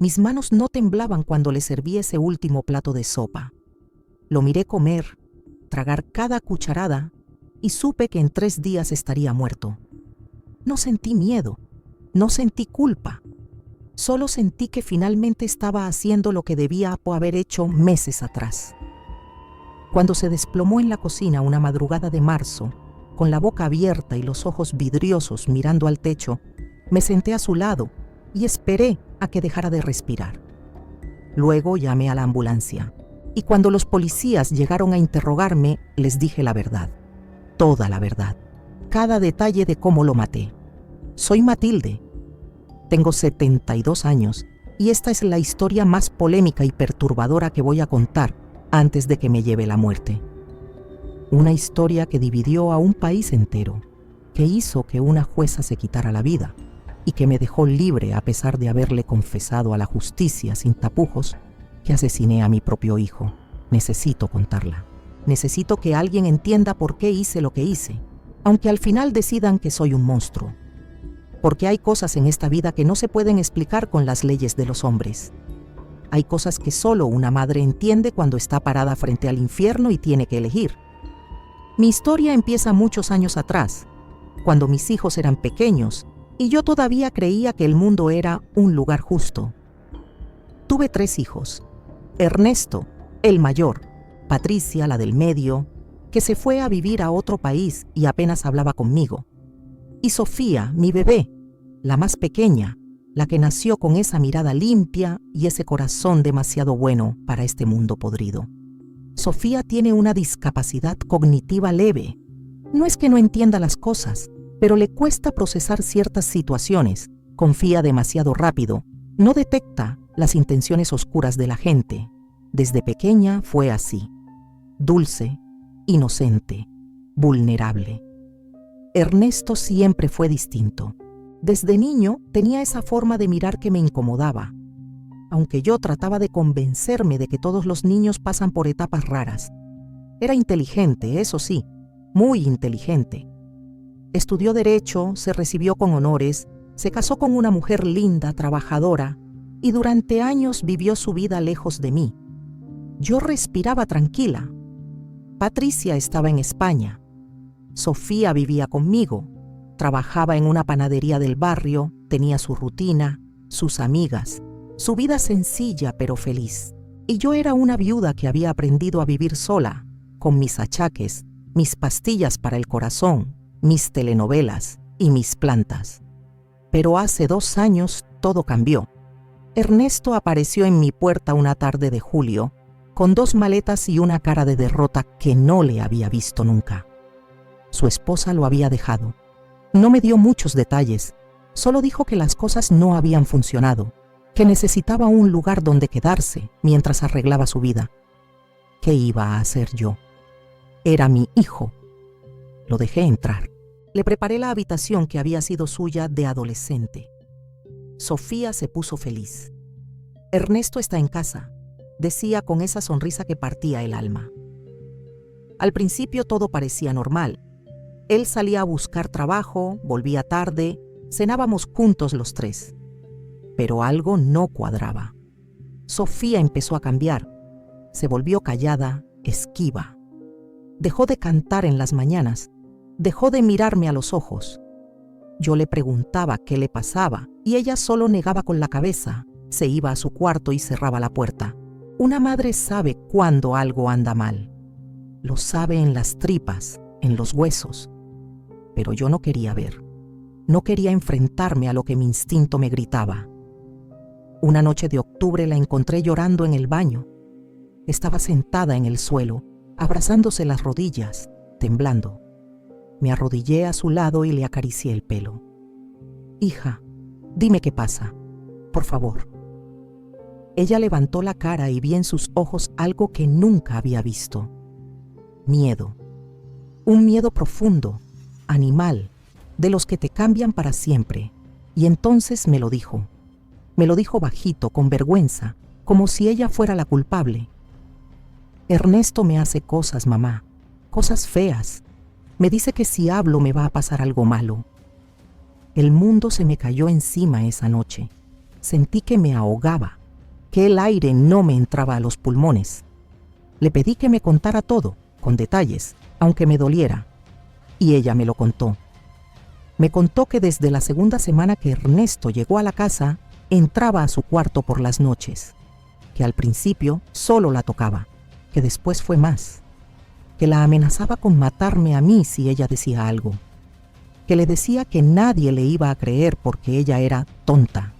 Mis manos no temblaban cuando le serví ese último plato de sopa. Lo miré comer, tragar cada cucharada y supe que en 3 días estaría muerto. No sentí miedo, no sentí culpa. Solo sentí que finalmente estaba haciendo lo que debía haber hecho meses atrás. Cuando se desplomó en la cocina una madrugada de marzo, con la boca abierta y los ojos vidriosos mirando al techo, me senté a su lado y esperé a que dejara de respirar. Luego llamé a la ambulancia y cuando los policías llegaron a interrogarme, les dije la verdad, toda la verdad, cada detalle de cómo lo maté. Soy Matilde. Tengo 72 años y esta es la historia más polémica y perturbadora que voy a contar antes de que me lleve la muerte. Una historia que dividió a un país entero, que hizo que una jueza se quitara la vida y que me dejó libre a pesar de haberle confesado a la justicia sin tapujos que asesiné a mi propio hijo. Necesito contarla. Necesito que alguien entienda por qué hice lo que hice, aunque al final decidan que soy un monstruo. Porque hay cosas en esta vida que no se pueden explicar con las leyes de los hombres. Hay cosas que solo una madre entiende cuando está parada frente al infierno y tiene que elegir. Mi historia empieza muchos años atrás, cuando mis hijos eran pequeños y yo todavía creía que el mundo era un lugar justo. Tuve 3 hijos. Ernesto, el mayor, Patricia, la del medio, que se fue a vivir a otro país y apenas hablaba conmigo, y Sofía, mi bebé, la más pequeña, la que nació con esa mirada limpia y ese corazón demasiado bueno para este mundo podrido. Sofía tiene una discapacidad cognitiva leve. No es que no entienda las cosas, pero le cuesta procesar ciertas situaciones, confía demasiado rápido, no detecta las intenciones oscuras de la gente. Desde pequeña fue así, dulce, inocente, vulnerable. Ernesto siempre fue distinto. Desde niño tenía esa forma de mirar que me incomodaba, aunque yo trataba de convencerme de que todos los niños pasan por etapas raras. Era inteligente, eso sí, muy inteligente. Estudió Derecho, se recibió con honores, se casó con una mujer linda, trabajadora, y durante años vivió su vida lejos de mí. Yo respiraba tranquila. Patricia estaba en España. Sofía vivía conmigo, trabajaba en una panadería del barrio, tenía su rutina, sus amigas, su vida sencilla pero feliz. Y yo era una viuda que había aprendido a vivir sola, con mis achaques, mis pastillas para el corazón, mis telenovelas y mis plantas. Pero hace 2 años todo cambió. Ernesto apareció en mi puerta una tarde de julio, con 2 maletas y una cara de derrota que no le había visto nunca. Su esposa lo había dejado. No me dio muchos detalles, solo dijo que las cosas no habían funcionado, que necesitaba un lugar donde quedarse mientras arreglaba su vida. ¿Qué iba a hacer yo? Era mi hijo. Lo dejé entrar. Le preparé la habitación que había sido suya de adolescente. Sofía se puso feliz. Ernesto está en casa, decía con esa sonrisa que partía el alma. Al principio todo parecía normal. Él salía a buscar trabajo, volvía tarde, cenábamos juntos los 3. Pero algo no cuadraba. Sofía empezó a cambiar. Se volvió callada, esquiva. Dejó de cantar en las mañanas. Dejó de mirarme a los ojos. Yo le preguntaba qué le pasaba y ella solo negaba con la cabeza. Se iba a su cuarto y cerraba la puerta. Una madre sabe cuándo algo anda mal. Lo sabe en las tripas, en los huesos. Pero yo no quería ver. No quería enfrentarme a lo que mi instinto me gritaba. Una noche de octubre la encontré llorando en el baño. Estaba sentada en el suelo, abrazándose las rodillas, temblando. Me arrodillé a su lado y le acaricié el pelo. «Hija, dime qué pasa, por favor». Ella levantó la cara y vi en sus ojos algo que nunca había visto. Miedo. Un miedo profundo, animal, de los que te cambian para siempre. Y entonces me lo dijo. Me lo dijo bajito, con vergüenza, como si ella fuera la culpable. «Ernesto me hace cosas, mamá, cosas feas. Me dice que si hablo me va a pasar algo malo». El mundo se me cayó encima esa noche. Sentí que me ahogaba, que el aire no me entraba a los pulmones. Le pedí que me contara todo, con detalles, aunque me doliera, y ella me lo contó. Me contó que desde la segunda semana que Ernesto llegó a la casa, entraba a su cuarto por las noches, que al principio solo la tocaba, que después fue más, que la amenazaba con matarme a mí si ella decía algo, que le decía que nadie le iba a creer porque ella era tonta,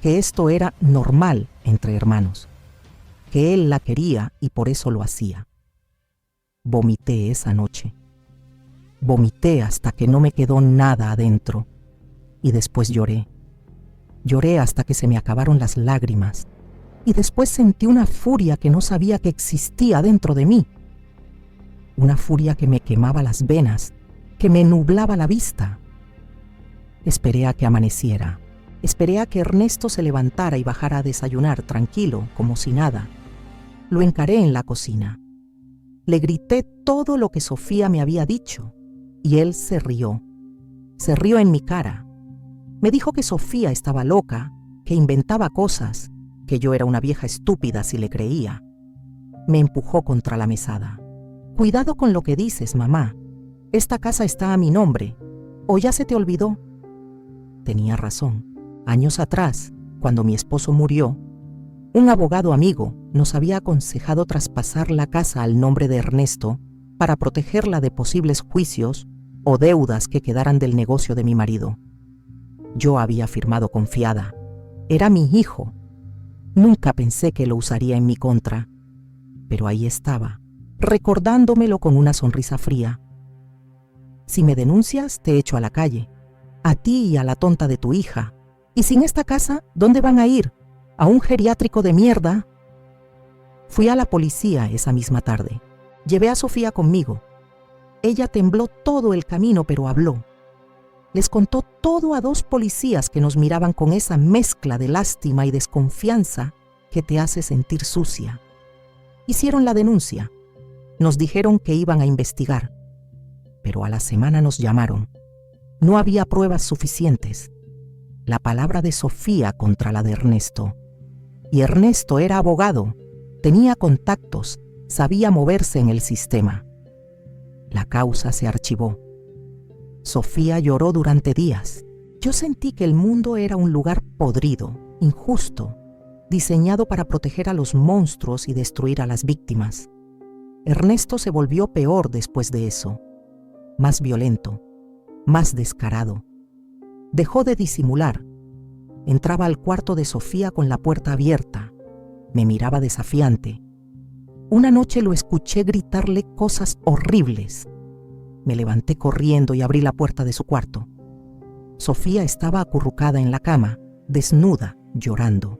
que esto era normal entre hermanos, que él la quería y por eso lo hacía. Vomité esa noche. Vomité hasta que no me quedó nada adentro y después lloré. Lloré hasta que se me acabaron las lágrimas y después sentí una furia que no sabía que existía dentro de mí. Una furia que me quemaba las venas, que me nublaba la vista. Esperé a que amaneciera. Esperé a que Ernesto se levantara y bajara a desayunar tranquilo, como si nada. Lo encaré en la cocina. Le grité todo lo que Sofía me había dicho y él se rió. Se rió en mi cara. Me dijo que Sofía estaba loca, que inventaba cosas, que yo era una vieja estúpida si le creía. Me empujó contra la mesada. Cuidado con lo que dices, mamá. Esta casa está a mi nombre. ¿O ya se te olvidó? Tenía razón. Años atrás, cuando mi esposo murió, un abogado amigo nos había aconsejado traspasar la casa al nombre de Ernesto para protegerla de posibles juicios o deudas que quedaran del negocio de mi marido. Yo había firmado confiada. Era mi hijo. Nunca pensé que lo usaría en mi contra. Pero ahí estaba, recordándomelo con una sonrisa fría. Si me denuncias, te echo a la calle. A ti y a la tonta de tu hija. Y sin esta casa, ¿dónde van a ir? ¿A un geriátrico de mierda? Fui a la policía esa misma tarde. Llevé a Sofía conmigo. Ella tembló todo el camino, pero habló. Les contó todo a 2 policías que nos miraban con esa mezcla de lástima y desconfianza que te hace sentir sucia. Hicieron la denuncia. Nos dijeron que iban a investigar. Pero a la semana nos llamaron. No había pruebas suficientes. La palabra de Sofía contra la de Ernesto. Y Ernesto era abogado, tenía contactos, sabía moverse en el sistema. La causa se archivó. Sofía lloró durante días. Yo sentí que el mundo era un lugar podrido, injusto, diseñado para proteger a los monstruos y destruir a las víctimas. Ernesto se volvió peor después de eso, más violento, más descarado. Dejó de disimular. Entraba al cuarto de Sofía con la puerta abierta. Me miraba desafiante. Una noche lo escuché gritarle cosas horribles. Me levanté corriendo y abrí la puerta de su cuarto. Sofía estaba acurrucada en la cama, desnuda, llorando.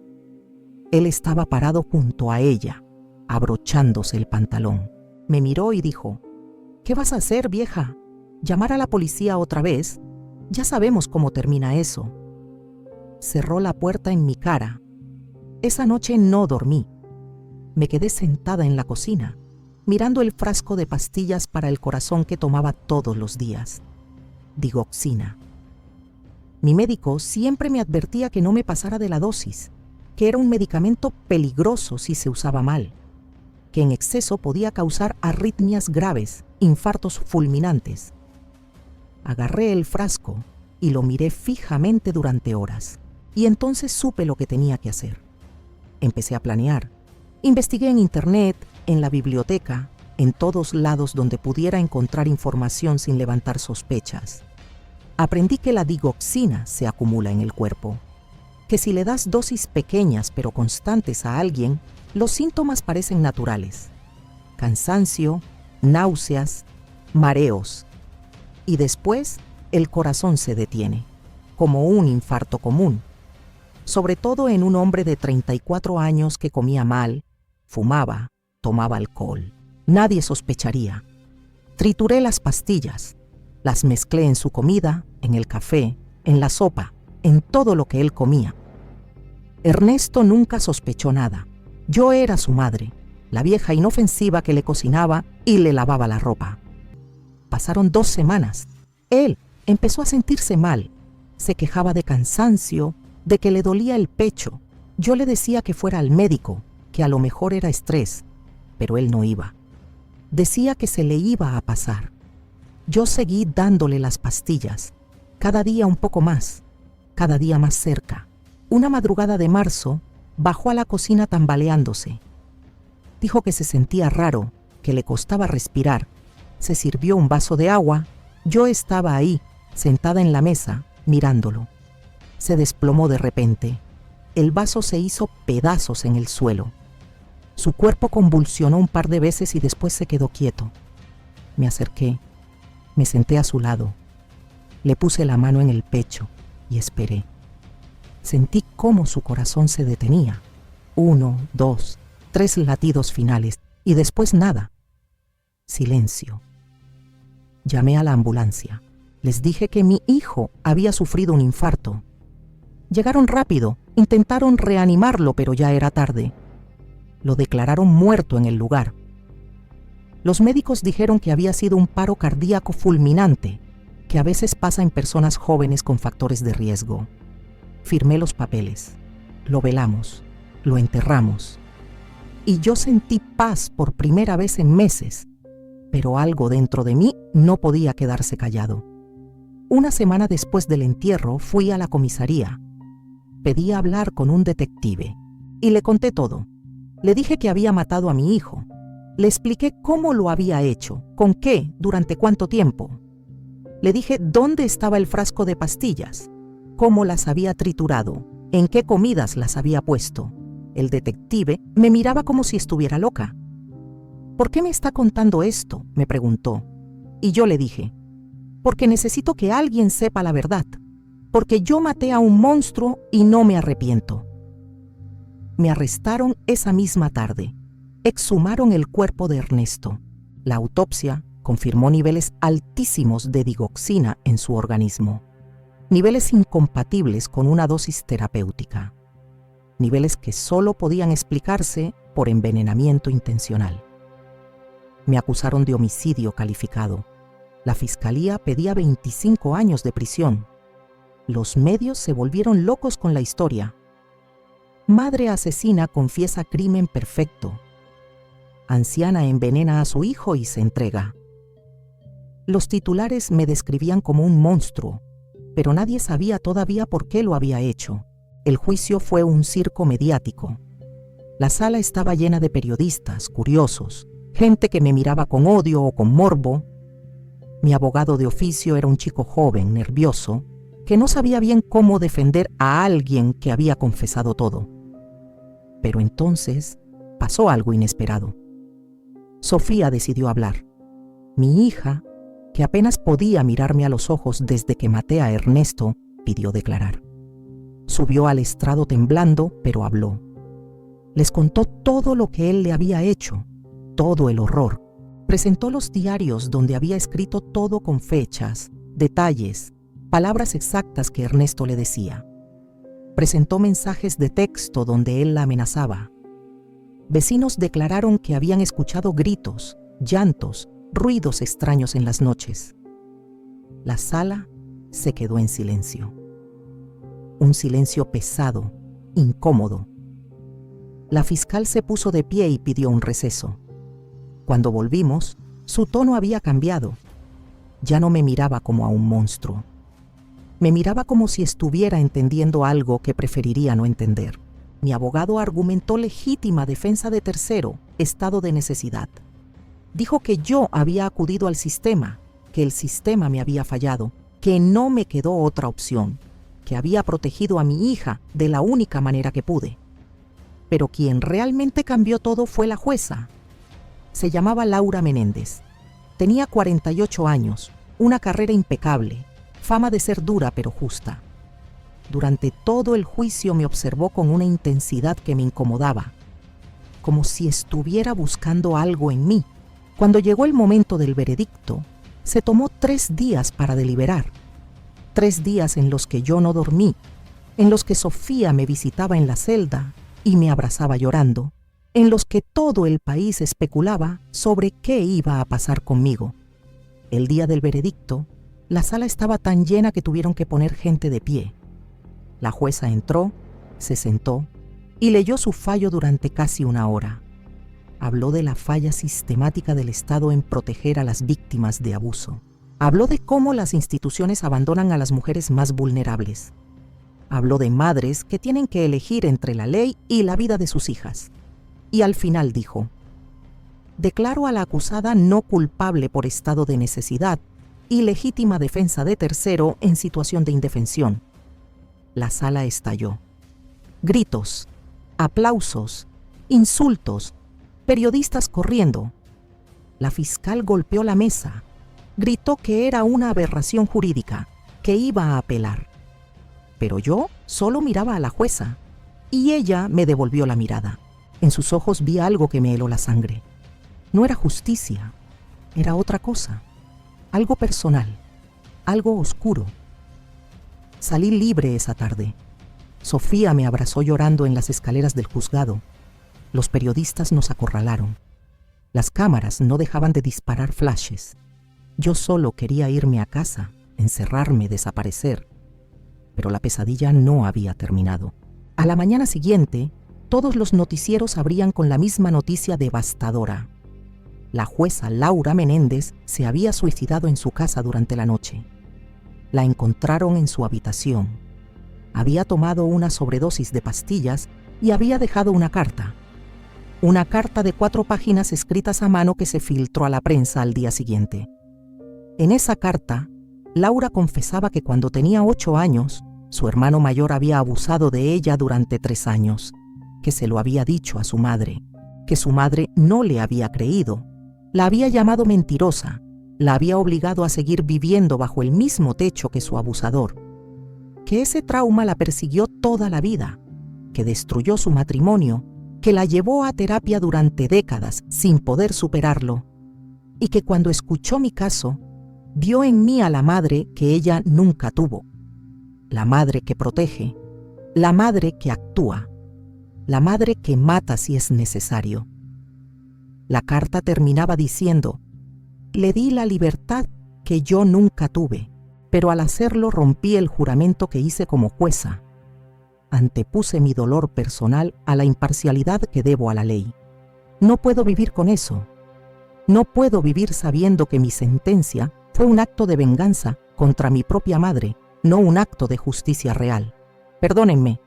Él estaba parado junto a ella, abrochándose el pantalón. Me miró y dijo: ¿Qué vas a hacer, vieja? ¿Llamar a la policía otra vez? Ya sabemos cómo termina eso. Cerró la puerta en mi cara. Esa noche no dormí. Me quedé sentada en la cocina, mirando el frasco de pastillas para el corazón que tomaba todos los días. Digoxina. Mi médico siempre me advertía que no me pasara de la dosis, que era un medicamento peligroso si se usaba mal, que en exceso podía causar arritmias graves, infartos fulminantes. Agarré el frasco y lo miré fijamente durante horas, y entonces supe lo que tenía que hacer. Empecé a planear. Investigué en internet, en la biblioteca, en todos lados donde pudiera encontrar información sin levantar sospechas. Aprendí que la digoxina se acumula en el cuerpo, que si le das dosis pequeñas pero constantes a alguien, los síntomas parecen naturales: cansancio, náuseas, mareos. Y después el corazón se detiene, como un infarto común, sobre todo en un hombre de 34 años que comía mal, fumaba, tomaba alcohol. Nadie sospecharía. Trituré las pastillas, las mezclé en su comida, en el café, en la sopa, en todo lo que él comía. Ernesto nunca sospechó nada. Yo era su madre, la vieja inofensiva que le cocinaba y le lavaba la ropa. Pasaron 2 semanas. Él empezó a sentirse mal. Se quejaba de cansancio, de que le dolía el pecho. Yo le decía que fuera al médico, que a lo mejor era estrés, pero él no iba. Decía que se le iba a pasar. Yo seguí dándole las pastillas, cada día un poco más, cada día más cerca. Una madrugada de marzo, bajó a la cocina tambaleándose. Dijo que se sentía raro, que le costaba respirar. Se sirvió un vaso de agua. Yo estaba ahí, sentada en la mesa, mirándolo. Se desplomó de repente. El vaso se hizo pedazos en el suelo. Su cuerpo convulsionó un par de veces y después se quedó quieto. Me acerqué, me senté a su lado. Le puse la mano en el pecho y esperé. Sentí cómo su corazón se detenía. 1, 2, 3 latidos finales y después nada. Silencio. Llamé a la ambulancia. Les dije que mi hijo había sufrido un infarto. Llegaron rápido, intentaron reanimarlo, pero ya era tarde. Lo declararon muerto en el lugar. Los médicos dijeron que había sido un paro cardíaco fulminante, que a veces pasa en personas jóvenes con factores de riesgo. Firmé los papeles, lo velamos, lo enterramos. Y yo sentí paz por primera vez en meses, pero algo dentro de mí no podía quedarse callado. Una semana después del entierro fui a la comisaría. Pedí hablar con un detective y le conté todo. Le dije que había matado a mi hijo. Le expliqué cómo lo había hecho, con qué, durante cuánto tiempo. Le dije dónde estaba el frasco de pastillas, cómo las había triturado, en qué comidas las había puesto. El detective me miraba como si estuviera loca. ¿Por qué me está contando esto?, me preguntó. Y yo le dije, porque necesito que alguien sepa la verdad, porque yo maté a un monstruo y no me arrepiento. Me arrestaron esa misma tarde. Exhumaron el cuerpo de Ernesto. La autopsia confirmó niveles altísimos de digoxina en su organismo, niveles incompatibles con una dosis terapéutica, niveles que solo podían explicarse por envenenamiento intencional. Me acusaron de homicidio calificado. La fiscalía pedía 25 años de prisión. Los medios se volvieron locos con la historia. Madre asesina confiesa crimen perfecto. Anciana envenena a su hijo y se entrega. Los titulares me describían como un monstruo, pero nadie sabía todavía por qué lo había hecho. El juicio fue un circo mediático. La sala estaba llena de periodistas, curiosos, gente que me miraba con odio o con morbo. Mi abogado de oficio era un chico joven, nervioso, que no sabía bien cómo defender a alguien que había confesado todo. Pero entonces pasó algo inesperado. Sofía decidió hablar. Mi hija, que apenas podía mirarme a los ojos desde que maté a Ernesto, pidió declarar. Subió al estrado temblando, pero habló. Les contó todo lo que él le había hecho, todo el horror. Presentó los diarios donde había escrito todo con fechas, detalles, palabras exactas que Ernesto le decía. Presentó mensajes de texto donde él la amenazaba. Vecinos declararon que habían escuchado gritos, llantos, ruidos extraños en las noches. La sala se quedó en silencio. Un silencio pesado, incómodo. La fiscal se puso de pie y pidió un receso. Cuando volvimos, su tono había cambiado. Ya no me miraba como a un monstruo. Me miraba como si estuviera entendiendo algo que preferiría no entender. Mi abogado argumentó legítima defensa de tercero, estado de necesidad. Dijo que yo había acudido al sistema, que el sistema me había fallado, que no me quedó otra opción, que había protegido a mi hija de la única manera que pude. Pero quien realmente cambió todo fue la jueza. Se llamaba Laura Menéndez. Tenía 48 años, una carrera impecable, fama de ser dura pero justa. Durante todo el juicio me observó con una intensidad que me incomodaba, como si estuviera buscando algo en mí. Cuando llegó el momento del veredicto, se tomó 3 días para deliberar. 3 días en los que yo no dormí, en los que Sofía me visitaba en la celda y me abrazaba llorando, en los que todo el país especulaba sobre qué iba a pasar conmigo. El día del veredicto, la sala estaba tan llena que tuvieron que poner gente de pie. La jueza entró, se sentó y leyó su fallo durante casi una hora. Habló de la falla sistemática del Estado en proteger a las víctimas de abuso. Habló de cómo las instituciones abandonan a las mujeres más vulnerables. Habló de madres que tienen que elegir entre la ley y la vida de sus hijas. Y al final dijo: declaro a la acusada no culpable por estado de necesidad y legítima defensa de tercero en situación de indefensión. La sala estalló. Gritos, aplausos, insultos, periodistas corriendo. La fiscal golpeó la mesa. Gritó que era una aberración jurídica, que iba a apelar. Pero yo solo miraba a la jueza, y ella me devolvió la mirada. En sus ojos vi algo que me heló la sangre. No era justicia, era otra cosa, algo personal, algo oscuro. Salí libre esa tarde. Sofía me abrazó llorando en las escaleras del juzgado. Los periodistas nos acorralaron. Las cámaras no dejaban de disparar flashes. Yo solo quería irme a casa, encerrarme, desaparecer. Pero la pesadilla no había terminado. A la mañana siguiente, todos los noticieros abrían con la misma noticia devastadora. La jueza Laura Menéndez se había suicidado en su casa durante la noche. La encontraron en su habitación. Había tomado una sobredosis de pastillas y había dejado una carta. Una carta de 4 páginas escritas a mano que se filtró a la prensa al día siguiente. En esa carta, Laura confesaba que cuando tenía 8 años, su hermano mayor había abusado de ella durante 3 años, que se lo había dicho a su madre, que su madre no le había creído, la había llamado mentirosa, la había obligado a seguir viviendo bajo el mismo techo que su abusador, que ese trauma la persiguió toda la vida, que destruyó su matrimonio, que la llevó a terapia durante décadas sin poder superarlo, y que cuando escuchó mi caso, vio en mí a la madre que ella nunca tuvo, la madre que protege, la madre que actúa, la madre que mata si es necesario. La carta terminaba diciendo: le di la libertad que yo nunca tuve, pero al hacerlo rompí el juramento que hice como jueza. Antepuse mi dolor personal a la imparcialidad que debo a la ley. No puedo vivir con eso. No puedo vivir sabiendo que mi sentencia fue un acto de venganza contra mi propia madre, no un acto de justicia real. Perdónenme.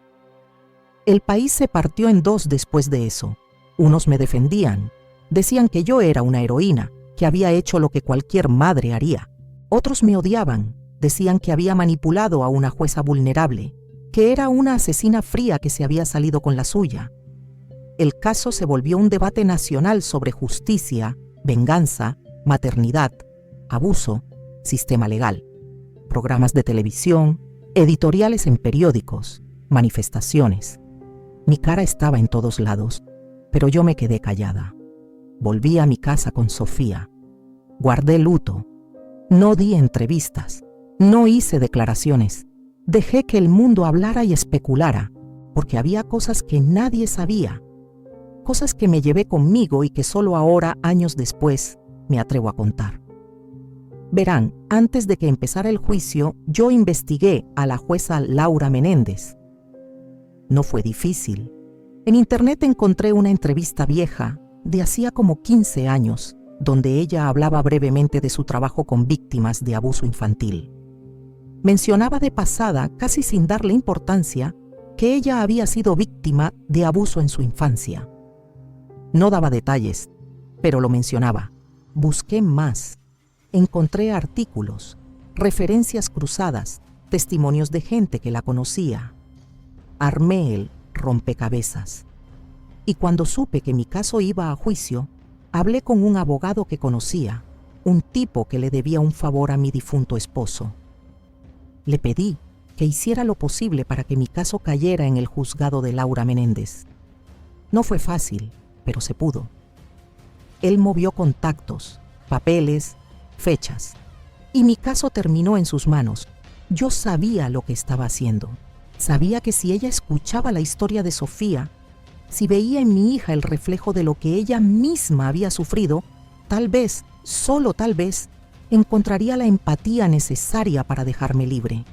El país se partió en 2 después de eso. Unos me defendían. Decían que yo era una heroína, que había hecho lo que cualquier madre haría. Otros me odiaban. Decían que había manipulado a una jueza vulnerable, que era una asesina fría que se había salido con la suya. El caso se volvió un debate nacional sobre justicia, venganza, maternidad, abuso, sistema legal, programas de televisión, editoriales en periódicos, manifestaciones. Mi cara estaba en todos lados, pero yo me quedé callada. Volví a mi casa con Sofía. Guardé luto. No di entrevistas. No hice declaraciones. Dejé que el mundo hablara y especulara, porque había cosas que nadie sabía, cosas que me llevé conmigo y que solo ahora, años después, me atrevo a contar. Verán, antes de que empezara el juicio, yo investigué a la jueza Laura Menéndez. No fue difícil. En internet encontré una entrevista vieja, de hacía como 15 años, donde ella hablaba brevemente de su trabajo con víctimas de abuso infantil. Mencionaba de pasada, casi sin darle importancia, que ella había sido víctima de abuso en su infancia. No daba detalles, pero lo mencionaba. Busqué más. Encontré artículos, referencias cruzadas, testimonios de gente que la conocía. Armé el rompecabezas. Y cuando supe que mi caso iba a juicio, hablé con un abogado que conocía, un tipo que le debía un favor a mi difunto esposo. Le pedí que hiciera lo posible para que mi caso cayera en el juzgado de Laura Menéndez. No fue fácil, pero se pudo. Él movió contactos, papeles, fechas, y mi caso terminó en sus manos. Yo sabía lo que estaba haciendo. Sabía que si ella escuchaba la historia de Sofía, si veía en mi hija el reflejo de lo que ella misma había sufrido, tal vez, solo tal vez, encontraría la empatía necesaria para dejarme libre.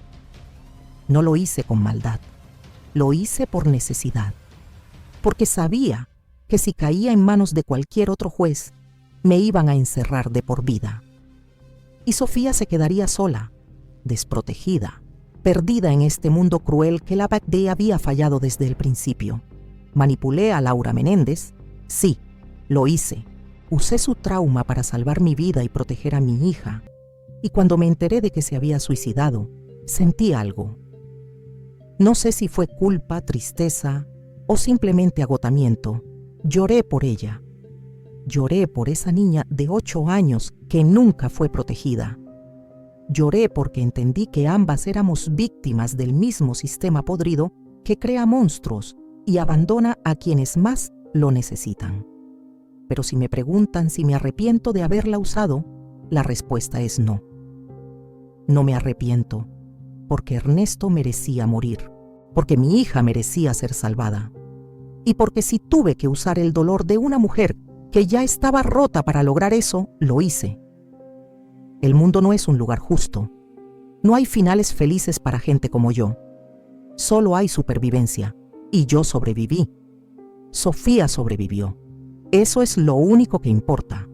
No lo hice con maldad. Lo hice por necesidad, porque sabía que si caía en manos de cualquier otro juez, me iban a encerrar de por vida. Y Sofía se quedaría sola, desprotegida, perdida en este mundo cruel que la BACD había fallado desde el principio. Manipulé a Laura Menéndez, sí, lo hice. Usé su trauma para salvar mi vida y proteger a mi hija. Y cuando me enteré de que se había suicidado, sentí algo. No sé si fue culpa, tristeza o simplemente agotamiento. Lloré por ella. Lloré por esa niña de 8 años que nunca fue protegida. Lloré porque entendí que ambas éramos víctimas del mismo sistema podrido que crea monstruos y abandona a quienes más lo necesitan. Pero si me preguntan si me arrepiento de haberla usado, la respuesta es no. No me arrepiento, porque Ernesto merecía morir, porque mi hija merecía ser salvada, y porque si tuve que usar el dolor de una mujer que ya estaba rota para lograr eso, lo hice. El mundo no es un lugar justo. No hay finales felices para gente como yo. Solo hay supervivencia, y yo sobreviví. Sofía sobrevivió. Eso es lo único que importa.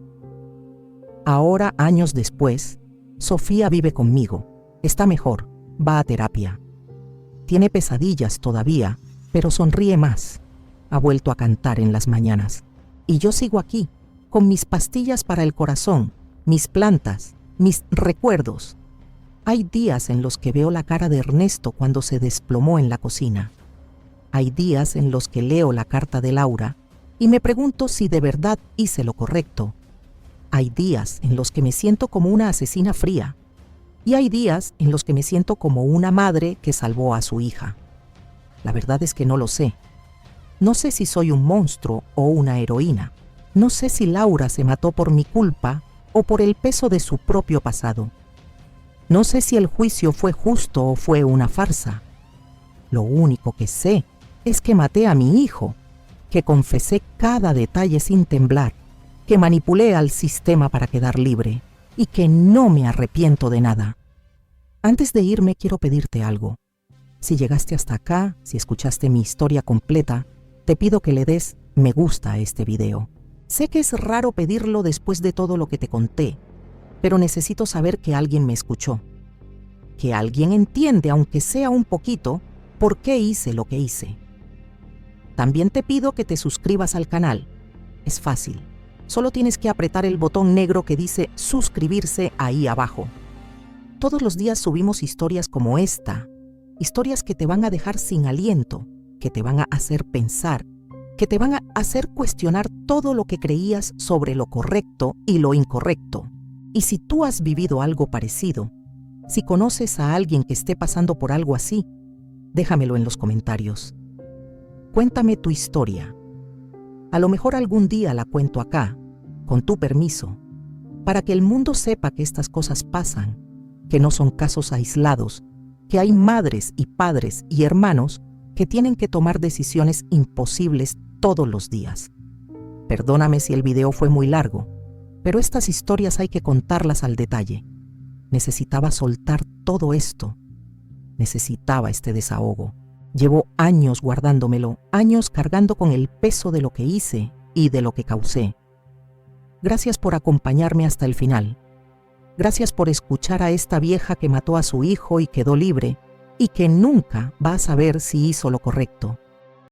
Ahora, años después, Sofía vive conmigo. Está mejor, va a terapia. Tiene pesadillas todavía, pero sonríe más. Ha vuelto a cantar en las mañanas. Y yo sigo aquí, con mis pastillas para el corazón, mis plantas, mis recuerdos. Hay días en los que veo la cara de Ernesto cuando se desplomó en la cocina. Hay días en los que leo la carta de Laura y me pregunto si de verdad hice lo correcto. Hay días en los que me siento como una asesina fría. Y hay días en los que me siento como una madre que salvó a su hija. La verdad es que no lo sé. No sé si soy un monstruo o una heroína. No sé si Laura se mató por mi culpa o por el peso de su propio pasado. No sé si el juicio fue justo o fue una farsa. Lo único que sé es que maté a mi hijo, que confesé cada detalle sin temblar, que manipulé al sistema para quedar libre y que no me arrepiento de nada. Antes de irme quiero pedirte algo. Si llegaste hasta acá, si escuchaste mi historia completa, te pido que le des me gusta a este video. Sé que es raro pedirlo después de todo lo que te conté, pero necesito saber que alguien me escuchó, que alguien entiende, aunque sea un poquito, por qué hice lo que hice. También te pido que te suscribas al canal. Es fácil. Solo tienes que apretar el botón negro que dice suscribirse ahí abajo. Todos los días subimos historias como esta, historias que te van a dejar sin aliento, que te van a hacer pensar, que te van a hacer cuestionar todo lo que creías sobre lo correcto y lo incorrecto. Y si tú has vivido algo parecido, si conoces a alguien que esté pasando por algo así, déjamelo en los comentarios. Cuéntame tu historia. A lo mejor algún día la cuento acá, con tu permiso, para que el mundo sepa que estas cosas pasan, que no son casos aislados, que hay madres y padres y hermanos que tienen que tomar decisiones imposibles todos los días. Perdóname si el video fue muy largo, pero estas historias hay que contarlas al detalle. Necesitaba soltar todo esto. Necesitaba este desahogo. Llevo años guardándomelo, años cargando con el peso de lo que hice y de lo que causé. Gracias por acompañarme hasta el final. Gracias por escuchar a esta vieja que mató a su hijo y quedó libre, y que nunca va a saber si hizo lo correcto.